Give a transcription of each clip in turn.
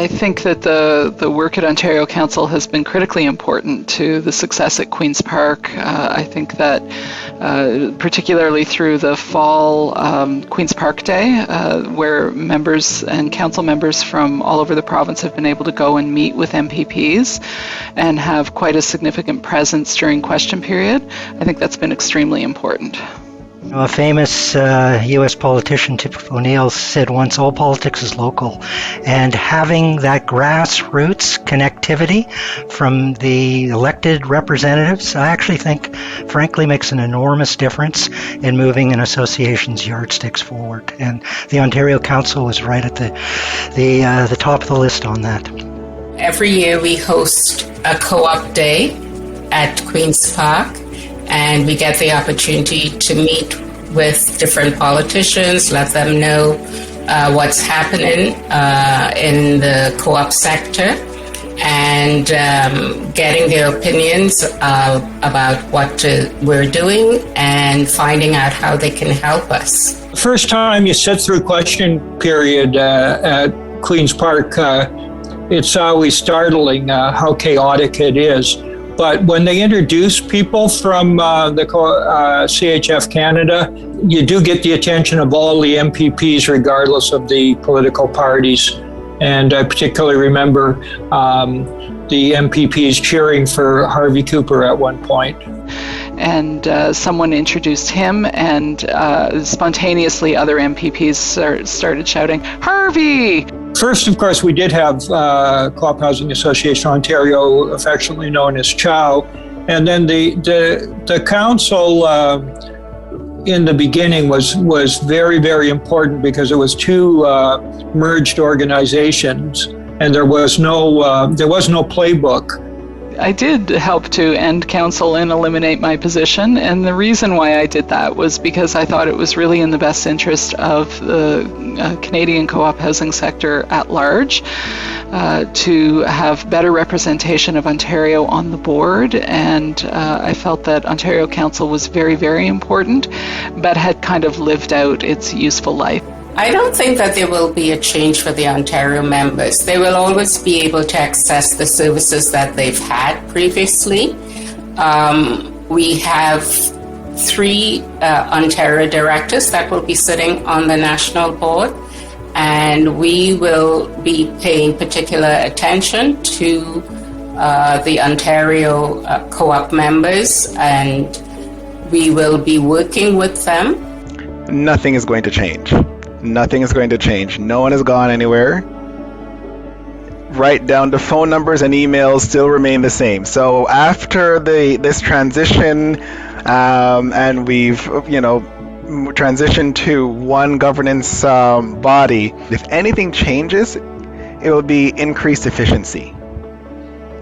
I think that the work at Ontario Council has been critically important to the success at Queen's Park. I think that particularly through the fall Queen's Park Day, where members and council members from all over the province have been able to go and meet with MPPs and have quite a significant presence during question period, I think that's been extremely important. A famous U.S. politician, Tip O'Neill, said once, all politics is local. And having that grassroots connectivity from the elected representatives, I actually think, frankly, makes an enormous difference in moving an association's yardsticks forward. And the Ontario Council is right at the top of the list on that. Every year we host a co-op day at Queen's Park, and we get the opportunity to meet with different politicians, let them know what's happening in the co-op sector, and getting their opinions about what we're doing and finding out how they can help us. First time you sit through question period at Queen's Park, it's always startling how chaotic it is. But when they introduce people from the CHF Canada, you do get the attention of all the MPPs, regardless of the political parties. And I particularly remember the MPPs cheering for Harvey Cooper at one point. And someone introduced him, and spontaneously other MPPs started shouting, "Harvey!" First, of course, we did have Co-op Housing Association Ontario, affectionately known as CHOW. And then the council in the beginning was very, very important because it was two merged organizations, and there was no playbook. I did help to end council and eliminate my position, and the reason why I did that was because I thought it was really in the best interest of the Canadian co-op housing sector at large to have better representation of Ontario on the board, and I felt that Ontario Council was very, very important, but had kind of lived out its useful life. I don't think that there will be a change for the Ontario members. They will always be able to access the services that they've had previously. We have 3 Ontario directors that will be sitting on the national board, and we will be paying particular attention to the Ontario co-op members, and we will be working with them. Nothing is going to change. Nothing is going to change. No one has gone anywhere. Right down to phone numbers and emails still remain the same. So after this transition, and we've transitioned to one governance body, if anything changes, it will be increased efficiency.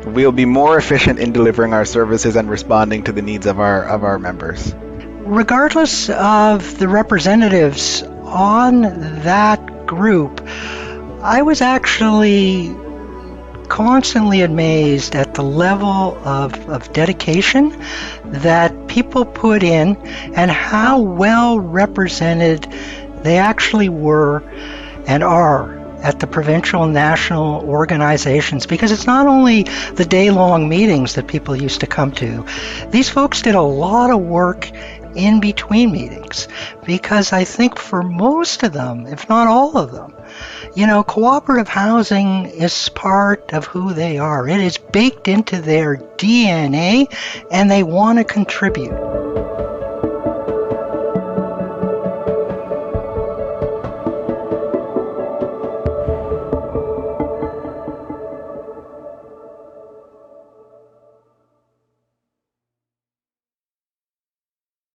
We'll be more efficient in delivering our services and responding to the needs of our members. Regardless of the representatives on that group, I was actually constantly amazed at the level of dedication that people put in and how well represented they actually were and are at the provincial and national organizations, because it's not only the day-long meetings that people used to come to. These folks did a lot of work in between meetings, because I think for most of them, if not all of them, cooperative housing is part of who they are. It is baked into their DNA, and they want to contribute.